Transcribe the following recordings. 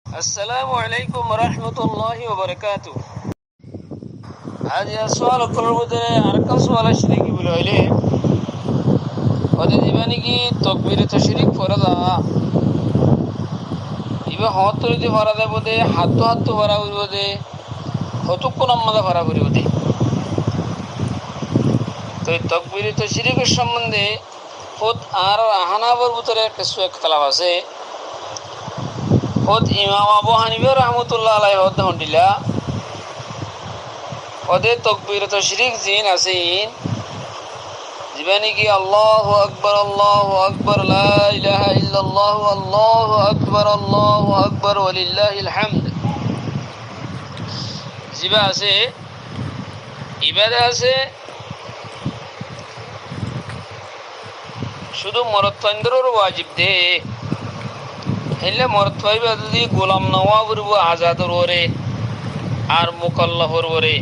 السلام عليكم ورحمة الله وبركاته. هذا السؤال كل بدر أركان سؤال الشريك بالعلي وده ديباني كي تكبير تشريك فردا إبا هاتو دي فردا بده حتو فرا بده هاتو كنام ماذا فرا بده तो तकबीर तशरीक के संबंधे खुद आर अहनावर बुतरे किस्से इख्तिलाफ আছে खुद इमाम अबू हनीफा रहमतुल्लाह अलैहि होते होंडिला खुदे तकबीर तशरीक जीन आसीन जिबानी की अल्लाहु अकबर ला इलाहा इल्लल्लाह अल्लाहु अकबर वलिल्लाहिल हम्द जिबा আছে ইবাদত আছে শুধু মরত্বন্দ্রর ওয়াজিব দে হেলে মরত্বাইবা যদি গোলাম নওয়া বলবো আজাদর ওরে আর মুকাল্লাফর ওরে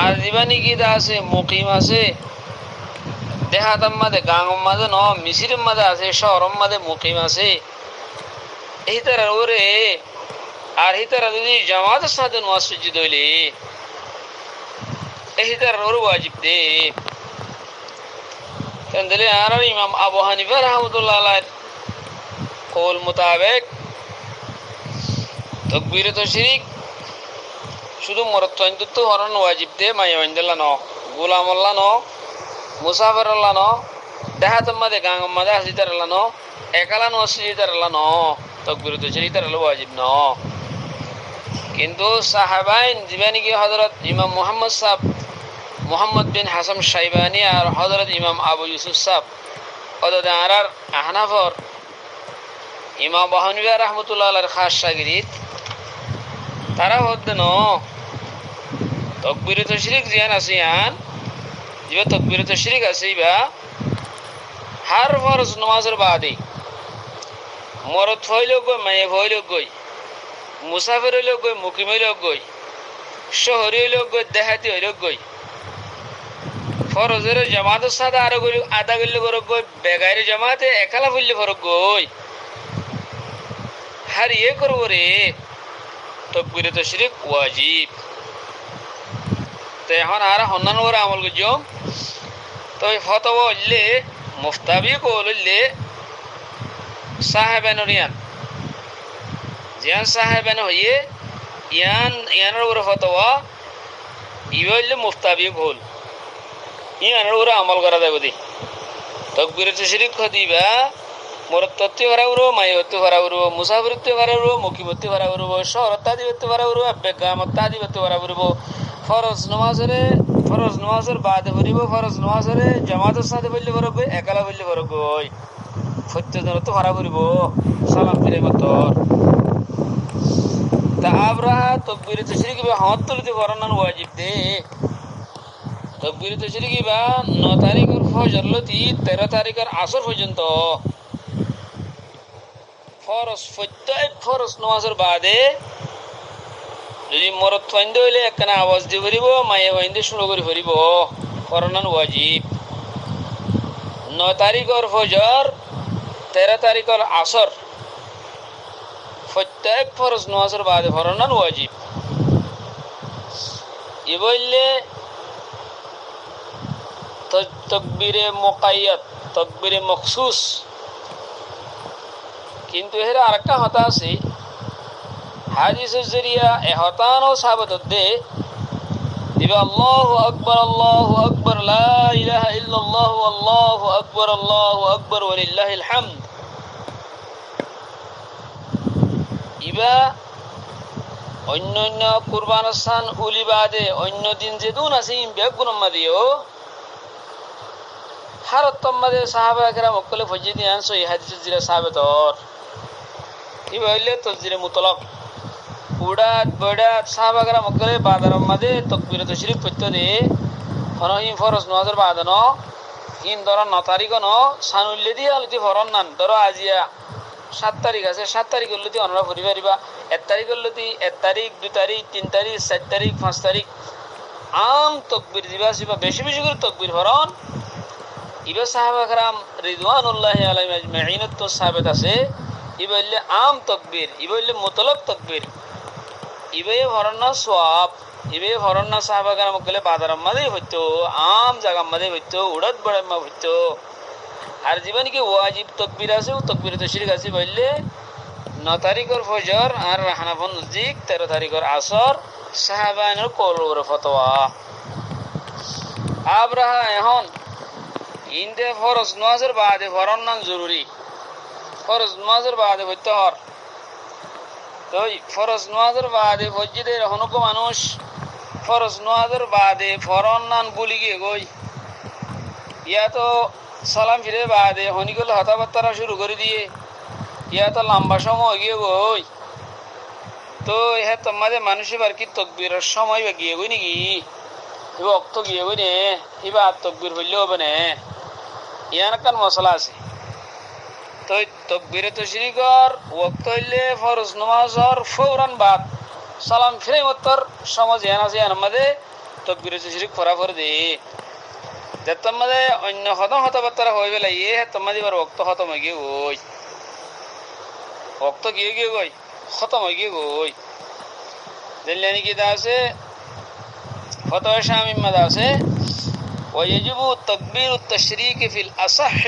আর দিবানি কি আছে মুকিম আছে দেহাতাম মাঝে গাঙম মাঝে ন মিসিরের মাঝে আছে শহরম মাঝে মুকিম আছে এই তারা ওরে আর এই তারা যদি জামাতের সাথে মসজিদ হইলে এই তারা ওর ওয়াজিব দে দিলে আর ইমাম আবু হানিফা রহমতুল্লাহ আলাইহি কওল মোতাবেক তকবীর তশরিক শুধু মরত্বন্দ্র হরণ ওয়াজিব দে মাইয়ান্দাল্লাহ ন গোলামল্লাহ ন মুসাফিরল্লাহ ন দেহাতম মাঝে গাঙম মাঝে আসিতারল্লাহ ন একালা নসিতারল্লাহ ন তকবীর তশরিক তারল ওয়াজিব ন কিন্তু সাহাবাইন জিবানি কি হযরত ইমাম মুহাম্মদ বিন হাসান শাইবানি আর হযরত ইমাম আবু ইউসুফ সাহেব ওদের আর আহনাফর ইমাম আবু হানিফা রাহমাতুল্লাহ আলাইহির খাস শাগিরিদ তারা হদ্দেন তকবীর তশরিক জিয়ান আসিয়ান যে তকবীর তশরিক আসিবা হর ফরজ নামাজের বাদে মরদ হইলো গই মায়ে হইলো গই মুসাফির হইলো গই মুকিম হইলো গই শহরি হইলো গই দেহাতি হইলো গই ফরজের জামাতের সাথে আরো আদা করলে ফরক গই বেগাইরে জামাতে একালা বললে ফরক গই हर ये करो रे तकबीर तशरीक वाजिब तो এখন আর হন্নান ওরা আমল করছো তো ফতোয়া হইলে মুফতাবি কওল হইলে সাহেবানুরিয়ান জিয়ান সাহেবান হইয়ে ইয়ানের ওর ফতোয়া ইবইলে মুফতাবি কওল ইয়ানের ওর আমল করা যাবে দি তকবীর তশরিক দিবা মরত্বত্ব ভরাউরো মাইয়ত্ব ভরাউরো মুসাফিরত্ব ভরাউরো মুকিমত্ব ভরাউরো শহরত্তাদিবত্ব ভরাউরো বেগামত্তাদিবত্ব ভরাউরো ফরজ নামাজের বাদে ভরিব ফরজ নামাজের জামাতের সাথে বললে ভরব একালা বললে ভরব সত্যজনত্ব তো ভরা ভরিব সালাম ফিরে মতর তা আমরা তকবীর তশরিক বা হাত তুলতে ভরানোর ওয়াজিব দে তকবীর তশরিক বা 9 তারিখের ফজর লতি 13 তারিখের আসর পর্যন্ত ফরজ প্রত্যেক ফরজ নামাজের বাদে যদি মরদ ফাইন্দ হইলে একখানা আওয়াজ দিয়ে ভরিব মায়ে ফাইন্দে শুরু করে ভরিব ফরনান ওয়াজিব 9 তারিখের ফজর 13 তারিখের আসর প্রত্যেক ফরজ নামাজের বাদে ফরনান ওয়াজিব এ বললে তকবীরে মুকাইয়াদ তকবীরে মখসুস কিন্তু এর আরেকটা হতা আছে হাদিসের জরিয়া এহতানো সাবিত দে দিবা আল্লাহু আকবার লা ইলাহা ইল্লাল্লাহ আল্লাহু আকবার ওয়ালিল্লাহিল হামদ ইবা অন্য কুরবান স্থান উলি বাদে অন্য দিন যেদুন আছে বেগুন মাদিও হারতম মাদে সাহাবা کرام ওকলে ফজিদি আনসো এই হাদিসের জরিয়া সাবিতর ইবা হইলে তজরিয়ে মুতলাক বুড়াত সাহাবা کرام ওকলে বাদার মাদে তাকবীর তশরিক পড়তে দে হনহি ফরজ নামাজের বাদে ন ইন ধরো 9 তারিখ ন সানুল্লে দিয়ে আলতি ফরন নান ধরো আজিয়া 7 তারিখ আছে 7 তারিখ হলে অনরা ভরি পারিবা 1 তারিখ হলে 1 তারিখ 2 তারিখ 3 তারিখ 4 তারিখ 5 তারিখ আম তকবীর দিবা সিবা বেশি বেশি করে তকবীর ফরন ইবা সাহাবা کرام রিদওয়ানুল্লাহি আলাইহিম আজমাইন তো সাহাবাত আছে ইবা হইলে আম তকবীর ইবা হইলে মুতলাক তকবীর ইবে ফরন না সওয়াব ইবে ফরন না সাহাবা کرام গলে বাজার মধ্যে হইতো আম জায়গা মধ্যে হইতো উড়ত বড় মা হইতো আর জীবন কি ওয়াজিব তকবীর আছে ও তকবীর তাশরিক আছে বললে 9 তারিখের ফজর আর হানাফন নজিক 13 তারিখের আসর সাহাবানের কওলের ফতোয়া আবরাহা এখন ইনদে ফরজ নামাজের বাদে ফরন নাম জরুরি ফরজ নামাজের বাদে হইতে হর তো ফরজ নামাজের বাদে মসজিদে হনক মানুষ ফরজ নামাজের বাদে ফরন নাম বলি গিয়ে গই ইয়া তো সালাম ফিরে বাদে হনিগুলো হতাবাত্তারা শুরু করে দিয়ে ইয়া তো লম্বা সময় গিয়ে গই তো হ্যাঁ তোমাদের মানুষের আর কি তকবীরের সময় গিয়ে গই নাকি এবার অক্ত গিয়ে গই নে এবার তকবীর হইলেও হবে না ইয়ান কান মশলা আছে তো তকবীরে তাশরিকর ওয়াক্ত হইলে ফরজ নামাজের ফৌরান বাদ সালাম ফিরে মতর সমাজ ইয়ান আছে ইয়ান মধ্যে তকবীরে তাশরিক ফরাফর দে যেতম মধ্যে অন্য খতম হতাবাত্তারা হয়ে গেলে ইয়ে তোমাদের এবার ওয়াক্ত খতম হয়ে গিয়ে গই ওয়াক্ত গিয়ে গিয়ে গই খতম হয়ে গিয়ে গই দিল্লি নাকি দা আছে ফতোয়া শামিম মাদা আছে ويجب تكبير التشريك في الأصح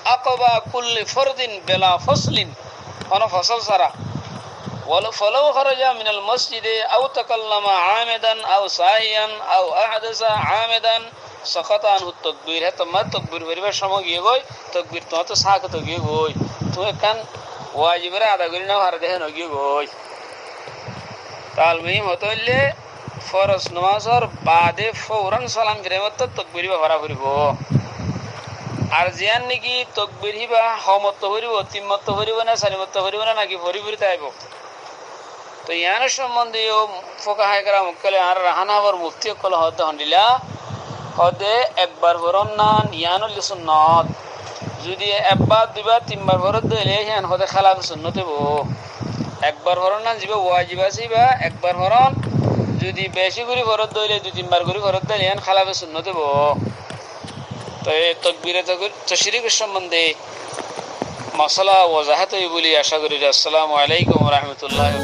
عقب كل فرد بلا فصل أنا فصل سرا فلو خرج من المسجد أو تكلم عامدا أو ساهيا أو أحدث عامدا سقط عنه التكبير هذا ما تكبير فريبا شما گيگوي تكبير تو تو ساقط گيگوي تو كان واجب را ادا گرينا هر دهن گيگوي তালমিম হতলে ফরজ নামাজের বাদে ফৌরান সালাম ফিরে মত তাকবীর ভরা করিব আর জিয়ান নাকি তাকবীর হিবা হমত করিব তিমত করিব না সালিমত করিব না নাকি ভরি ভরি তাইব তো ইয়ার সম্বন্ধে ফুকাহায়ে کرام কলে আর রাহানাবর মুফতি কল হদ হন্ডিলা হদে একবার ভরন না ইয়ানুল সুন্নাত যদি একবার দুইবার তিনবার ভরত দিলে ইয়ান হদে খেলাফ সুন্নাত হইব একবার ভরন না জিবা ওয়াজিব আছে বা একবার ভরন যদি বেশি করে ফরজ দইলে দুই তিনবার করে ফরজ দিলে ইয়ান খেলাফে সুন্নাত হইব তো এই তাকবীরে তাশরিকের সম্বন্ধে মাসালা ওয়াজাহাত হই বলি আশা করি। আসসালামু আলাইকুম ওয়া রাহমাতুল্লাহি।